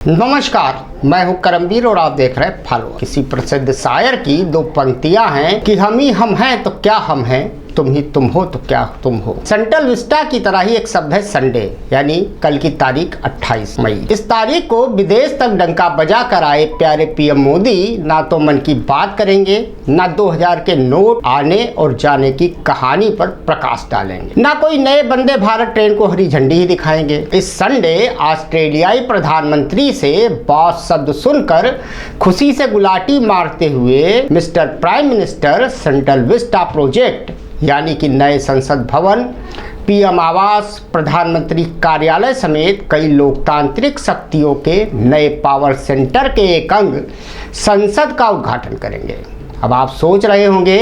नमस्कार, मैं हूं करमवीर और आप देख रहे हैं फॉलो। किसी प्रसिद्ध शायर की दो पंक्तियां हैं कि हम ही हम हैं तो क्या हम हैं, तुम ही तुम हो तो क्या तुम हो। सेंट्रल विस्टा की तरह ही एक शब्द है संडे, यानी कल की तारीख 28 मई। इस तारीख को विदेश तक डंका बजा कर आए प्यारे पीएम मोदी ना तो मन की बात करेंगे, ना 2000 के नोट आने और जाने की कहानी पर प्रकाश डालेंगे, ना कोई नए वंदे भारत ट्रेन को हरी झंडी ही दिखाएंगे। इस संडे ऑस्ट्रेलियाई प्रधानमंत्री से बॉस शब्द सुनकर खुशी से गुलाटी मारते हुए mister prime minister central Vista project यानी कि नए संसद भवन, पीएम आवास, प्रधानमंत्री कार्यालय समेत कई लोकतांत्रिक शक्तियों के नए पावर सेंटर के एक अंग संसद का उद्घाटन करेंगे। अब आप सोच रहे होंगे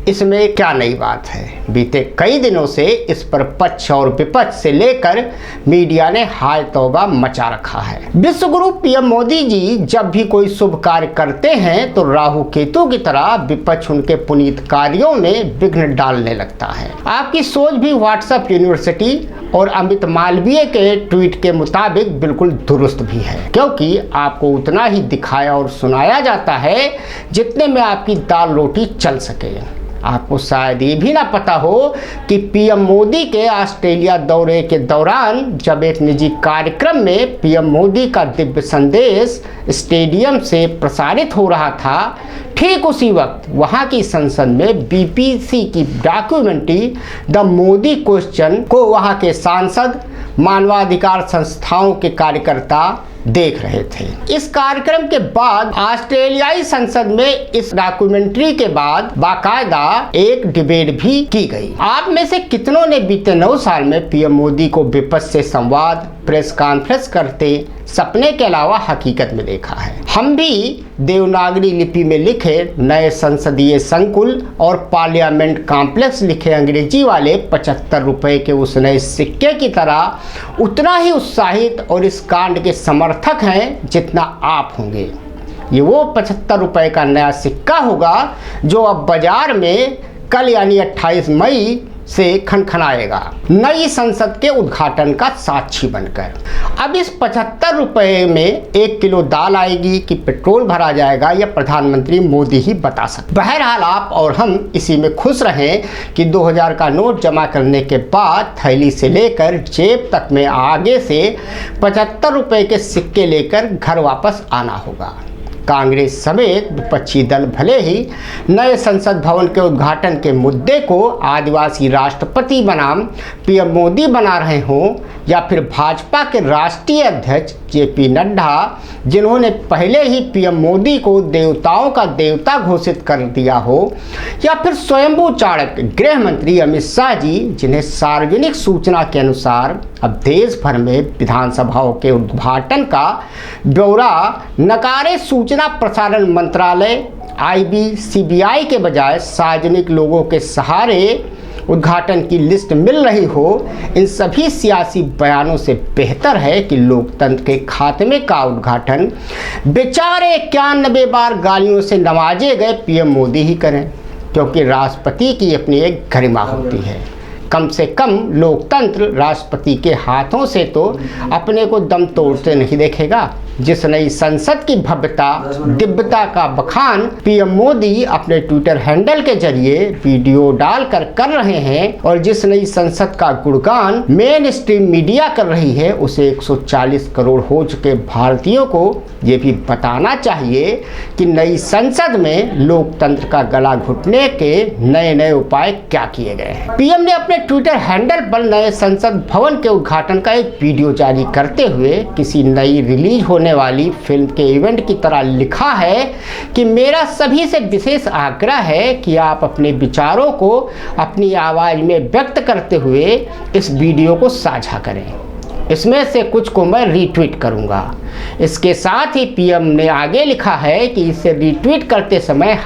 इसमें क्या नई बात है। बीते कई दिनों से इस पर पक्ष और विपक्ष से लेकर मीडिया ने हाय तौबा मचा रखा है। विश्वगुरु पीएम मोदी जी जब भी कोई शुभ कार्य करते हैं तो राहु केतु की तरह विपक्ष उनके पुनीत कार्यों में विघ्न डालने लगता है। आपकी सोच भी व्हाट्सएप यूनिवर्सिटी और अमित मालवीय के ट्वीट के मुताबिक बिल्कुल दुरुस्त भी है, क्योंकि आपको उतना ही दिखाया और सुनाया जाता है जितने में आपकी दाल रोटी चल सके। आपको शायद ये भी ना पता हो कि पीएम मोदी के ऑस्ट्रेलिया दौरे के दौरान जब एक निजी कार्यक्रम में पीएम मोदी का दिव्य संदेश स्टेडियम से प्रसारित हो रहा था, ठीक उसी वक्त वहां की संसद में बीबीसी की डॉक्यूमेंट्री द मोदी क्वेश्चन को वहां के सांसद, मानवाधिकार संस्थाओं के कार्यकर्ता देख रहे थे। इस कार्यक्रम के बाद ऑस्ट्रेलियाई संसद में इस डॉक्यूमेंट्री के बाद बाकायदा एक डिबेट भी की गई। आप में से कितनों ने बीते 9 साल में पीएम मोदी को विपक्ष से संवाद, प्रेस कॉन्फ्रेंस करते सपने के अलावा हकीकत में देखा है। हम भी देवनागरी लिपि में लिखे नए संसदीय संकुल और पार्लियामेंट कॉम्प्लेक्स लिखे अंग्रेजी वाले 75 रुपए के उस नए सिक्के की तरह उतना ही उत्साहित और इस कांड के समर्थक हैं जितना आप होंगे। ये वो 75 रुपए का नया सिक्का होगा जो अब बाजार में कल यानी 28 मई से खनखनाएगा, नई संसद के उद्घाटन का साक्षी बनकर। अब इस 75 रुपए में 1 किलो दाल आएगी कि पेट्रोल भरा जाएगा, यह प्रधानमंत्री मोदी ही बता सकते। बहरहाल आप और हम इसी में खुश रहें कि 2000 का नोट जमा करने के बाद थैली से लेकर जेब तक में आगे से 75 रुपए के सिक्के लेकर घर वापस आना होगा। कांग्रेस समेत विपक्षी दल भले ही नए संसद भवन के उद्घाटन के मुद्दे को आदिवासी राष्ट्रपति बनाम पीएम मोदी बना रहे हों, या फिर भाजपा के राष्ट्रीय अध्यक्ष जेपी नड्डा जिन्होंने पहले ही पीएम मोदी को देवताओं का देवता घोषित कर दिया हो, या फिर स्वयंभू चाणक्य गृह मंत्री अमित शाह जी जिन्हें सार्वजनिक सूचना के अनुसार अब देश भर में विधानसभाओं के उद्घाटन का ब्यौरा नकारे सूचना प्रसारण मंत्रालय सीबीआई के बजाय सार्वजनिक लोगों के सहारे उद्घाटन की लिस्ट मिल रही हो, इन सभी सियासी बयानों से बेहतर है कि लोकतंत्र के खात्मे का उद्घाटन बेचारे 91 बार गालियों से नवाजे गए पीएम मोदी ही करें, क्योंकि राष्ट्रपति की अपनी एक गरिमा होती है। कम से कम लोकतंत्र राष्ट्रपति के हाथों से तो अपने को दम तोड़ते नहीं देखेगा। जिस नई संसद की भव्यता दिव्यता का बखान पीएम मोदी अपने ट्विटर हैंडल के जरिए वीडियो डालकर कर रहे हैं और जिस नई संसद का गुणगान मेन स्ट्रीम मीडिया कर रही है, उसे 140 करोड़ हो चुके भारतीयों को ये भी बताना चाहिए कि नई संसद में लोकतंत्र का गला घुटने के नए नए उपाय क्या किए गए हैं। पीएम ने अपने ट्विटर हैंडल पर नए संसद भवन के उद्घाटन का एक वीडियो जारी करते हुए किसी नई रिलीज होने वाली फिल्म के इवेंट की तरह लिखा है कि मेरा सभी से विशेष आग्रह है कि आप अपने विचारों को अपनी आवाज में व्यक्त करते हुए इस वीडियो को साझा करें। इसमें से कुछ को मैं रीट्वीट करूंगा। इसके साथ ही पीएम ने आगे लिखा है कि इसे रीट्वीट करते समय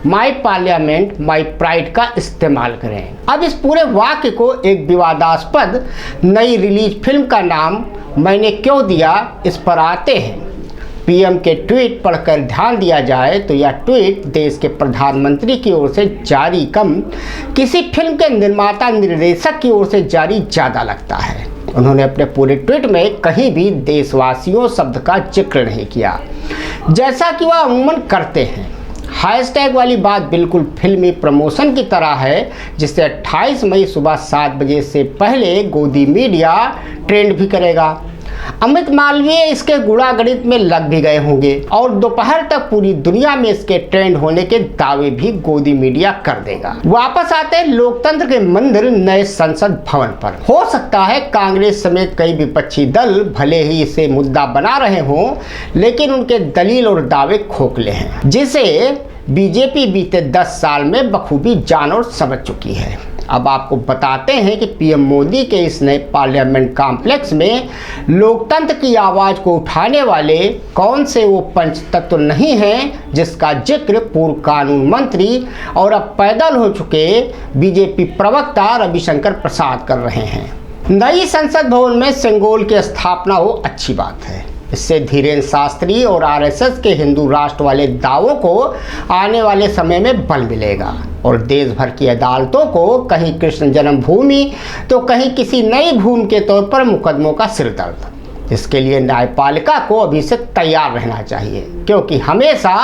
#MyParliament_MyPride का इस्तेमाल करें। अब इस पूरे वाक्य को एक विवादास्पद नई रिलीज फिल्म का नाम मैंने क्यों दिया, इस पर आते हैं। पीएम के ट्वीट पढ़कर ध्यान दिया जाए तो यह ट्वीट देश के प्रधानमंत्री की ओर से जारी कम किसी फिल्म के निर्माता निर्देशक की ओर से जारी ज़्यादा लगता है। उन्होंने अपने पूरे ट्वीट में कहीं भी देशवासियों शब्द का जिक्र नहीं किया, जैसा कि वह अमूमन करते हैं। हैशटैग वाली बात बिल्कुल फिल्मी प्रमोशन की तरह है, जिससे 28 मई सुबह 7 बजे से पहले गोदी मीडिया ट्रेंड भी करेगा। अमित मालवीय इसके गुणागणित में लग भी गए होंगे और दोपहर तक पूरी दुनिया में इसके ट्रेंड होने के दावे भी गोदी मीडिया कर देगा। वापस आते हैं लोकतंत्र के मंदिर नए संसद भवन पर। हो सकता है कांग्रेस समेत कई विपक्षी दल भले ही इसे मुद्दा बना रहे हों, लेकिन उनके दलील और दावे खोखले हैं, जिसे बीजेपी बीते 10 साल में बखूबी जान और समझ चुकी है। अब आपको बताते हैं कि पीएम मोदी के इस नए पार्लियामेंट कॉम्प्लेक्स में लोकतंत्र की आवाज़ को उठाने वाले कौन से वो पंच तत्व नहीं हैं जिसका जिक्र पूर्व कानून मंत्री और अब पैदल हो चुके बीजेपी प्रवक्ता रविशंकर प्रसाद कर रहे हैं। नई संसद भवन में सेंगोल की स्थापना हो अच्छी बात है। इससे धीरेन्द्र शास्त्री और आरएसएस के हिंदू राष्ट्र वाले दावों को आने वाले समय में बल मिलेगा और देश भर की अदालतों को कहीं कृष्ण जन्मभूमि तो कहीं किसी नई भूमि के तौर पर मुकदमों का सिरदर्द। इसके लिए न्यायपालिका को अभी से तैयार रहना चाहिए, क्योंकि हमेशा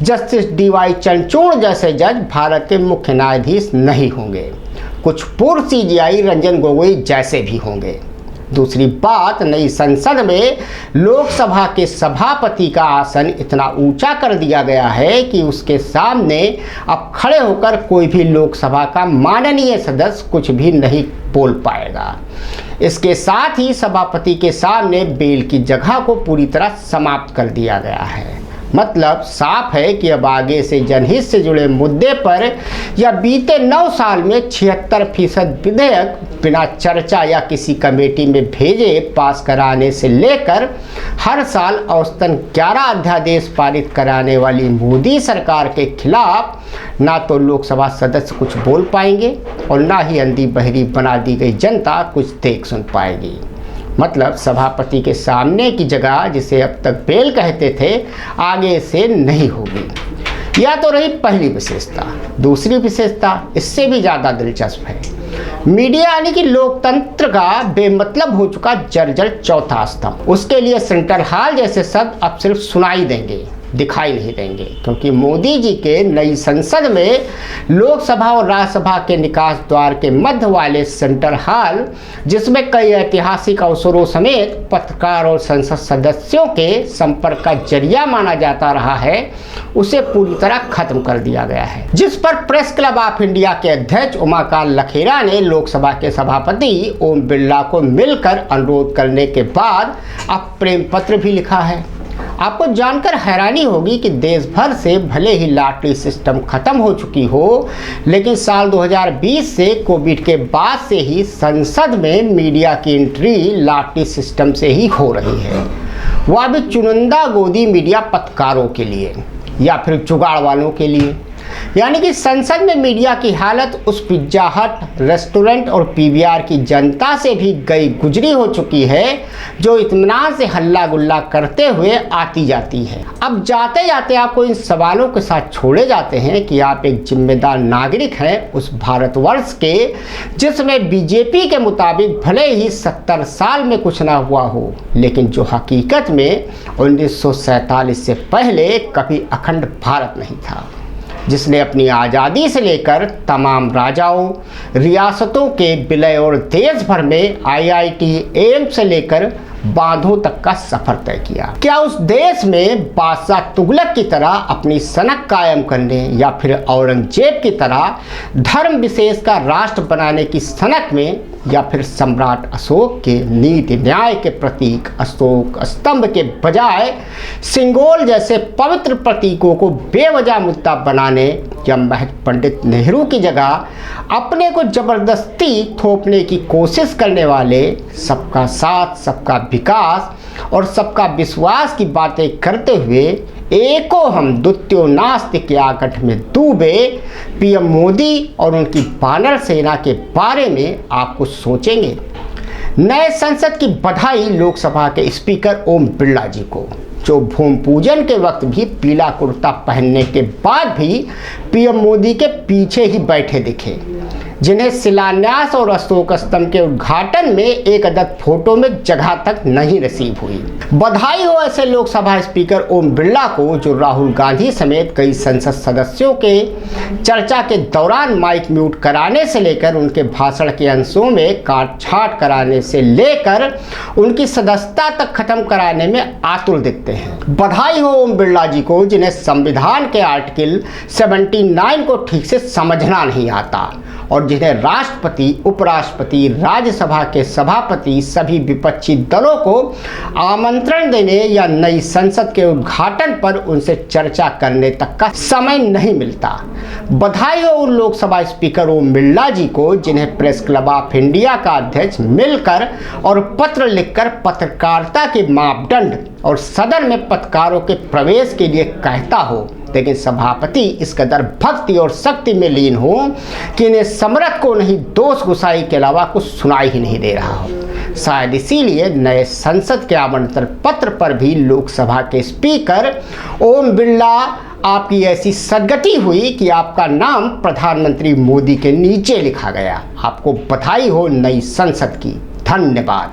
जस्टिस डीवाई चंद्रचूड़ जैसे जज भारत के मुख्य न्यायाधीश नहीं होंगे, कुछ पूर्व सीजीआई रंजन गोगोई जैसे भी होंगे। दूसरी बात, नई संसद में लोकसभा के सभापति का आसन इतना ऊंचा कर दिया गया है कि उसके सामने अब खड़े होकर कोई भी लोकसभा का माननीय सदस्य कुछ भी नहीं बोल पाएगा। इसके साथ ही सभापति के सामने बेल की जगह को पूरी तरह समाप्त कर दिया गया है। मतलब साफ है कि अब आगे से जनहित से जुड़े मुद्दे पर या बीते 9 साल में 76% विधेयक बिना चर्चा या किसी कमेटी में भेजे पास कराने से लेकर हर साल औसतन 11 अध्यादेश पारित कराने वाली मोदी सरकार के खिलाफ ना तो लोकसभा सदस्य कुछ बोल पाएंगे और ना ही अंधी बहरी बना दी गई जनता कुछ देख सुन पाएगी। मतलब सभापति के सामने की जगह, जिसे अब तक बेल कहते थे, आगे से नहीं होगी। यह तो रही पहली विशेषता। दूसरी विशेषता इससे भी ज़्यादा दिलचस्प है। मीडिया यानी कि लोकतंत्र का बेमतलब हो चुका जर्जर चौथा स्तंभ, उसके लिए सेंट्रल हॉल जैसे शब्द अब सिर्फ सुनाई देंगे, दिखाई नहीं देंगे, क्योंकि मोदी जी के नई संसद में लोकसभा और राज्यसभा के निकास द्वार के मध्य वाले सेंट्रल हॉल, जिसमें कई ऐतिहासिक अवसरों समेत पत्रकार और संसद सदस्यों के संपर्क का जरिया माना जाता रहा है, उसे पूरी तरह खत्म कर दिया गया है। जिस पर प्रेस क्लब ऑफ इंडिया के अध्यक्ष उमाकांत लखेरा ने लोकसभा के सभापति ओम बिरला को मिलकर अनुरोध करने के बाद अब प्रेम पत्र भी लिखा है। आपको जानकर हैरानी होगी कि देश भर से भले ही लॉटरी सिस्टम खत्म हो चुकी हो, लेकिन साल 2020 से कोविड के बाद से ही संसद में मीडिया की एंट्री लॉटरी सिस्टम से ही हो रही है, वह भी चुनिंदा गोदी मीडिया पत्रकारों के लिए या फिर जुगाड़ वालों के लिए। यानी कि संसद में मीडिया की हालत उस पिज्जा हट, रेस्टोरेंट और पीवीआर की जनता से भी गई गुजरी हो चुकी है, जो इत्मीनान से हल्ला गुल्ला करते हुए आती जाती है। अब जाते जाते आपको इन सवालों के साथ छोड़े जाते हैं कि आप एक जिम्मेदार नागरिक हैं उस भारतवर्ष के, जिसमें बीजेपी के मुताबिक भले ही 70 साल में कुछ ना हुआ हो, लेकिन जो हकीकत में 1947 से पहले कभी अखंड भारत नहीं था, जिसने अपनी आज़ादी से लेकर तमाम राजाओं, रियासतों के विलय और देश भर में आईआईटी, एम्स से लेकर बांधों तक का सफर तय किया। क्या उस देश में बादशाह तुगलक की तरह अपनी सनक कायम करने या फिर औरंगजेब की तरह धर्म विशेष का राष्ट्र बनाने की सनक में, या फिर सम्राट अशोक के नीति न्याय के प्रतीक अशोक स्तंभ के बजाय सिंगोल जैसे पवित्र प्रतीकों को बेवजह मुद्दा बनाने, या महज पंडित नेहरू की जगह अपने को जबरदस्ती थोपने की कोशिश करने वाले सबका साथ, सबका विकास और सबका विश्वास की बातें करते हुए एको हम द्वितीयो नास्ति के आकट में डूबे पीएम मोदी और उनकी बानर सेना के बारे में आप कुछ सोचेंगे? नए संसद की बधाई लोकसभा के स्पीकर ओम बिरला जी को, जो भूमि पूजन के वक्त भी पीला कुर्ता पहनने के बाद भी पीएम मोदी के पीछे ही बैठे दिखे। जिन्हें शिलान्यास और अशोक स्तंभ के उद्घाटन में एक अदद फोटो में जगह तक नहीं नसीब हुई। बधाई हो ऐसे लोकसभा स्पीकर ओम बिरला को जो राहुल गांधी समेत कई संसद सदस्यों के चर्चा के दौरान माइक म्यूट कराने से लेकर उनके भाषण के अंशों में काट छांट कराने से लेकर उनकी सदस्यता तक खत्म कराने में आतुर दिखते हैं। बधाई हो ओम बिरला जी को जिन्हें संविधान के आर्टिकल 79 को ठीक से समझना नहीं आता और जिन्हें राष्ट्रपति, उपराष्ट्रपति, राज्यसभा के सभापति, सभी विपक्षी दलों को आमंत्रण देने या नई संसद के उद्घाटन पर उनसे चर्चा करने तक का समय नहीं मिलता। बधाई हो उन लोकसभा स्पीकर ओम बिरला जी को जिन्हें प्रेस क्लब ऑफ इंडिया का अध्यक्ष मिलकर और पत्र लिखकर पत्रकारिता के मापदंड और सदन में पत्रकारों के प्रवेश के लिए कहता हो, लेकिन सभापति इस कदर भक्ति और शक्ति में लीन हो कि इन्हें समरथ को नहीं दोष गुसाई के अलावा कुछ सुनाई ही नहीं दे रहा हो। शायद इसीलिए नए संसद के आमंत्रण पत्र पर भी लोकसभा के स्पीकर ओम बिरला आपकी ऐसी सदगति हुई कि आपका नाम प्रधानमंत्री मोदी के नीचे लिखा गया। आपको बधाई हो नई संसद की। धन्यवाद।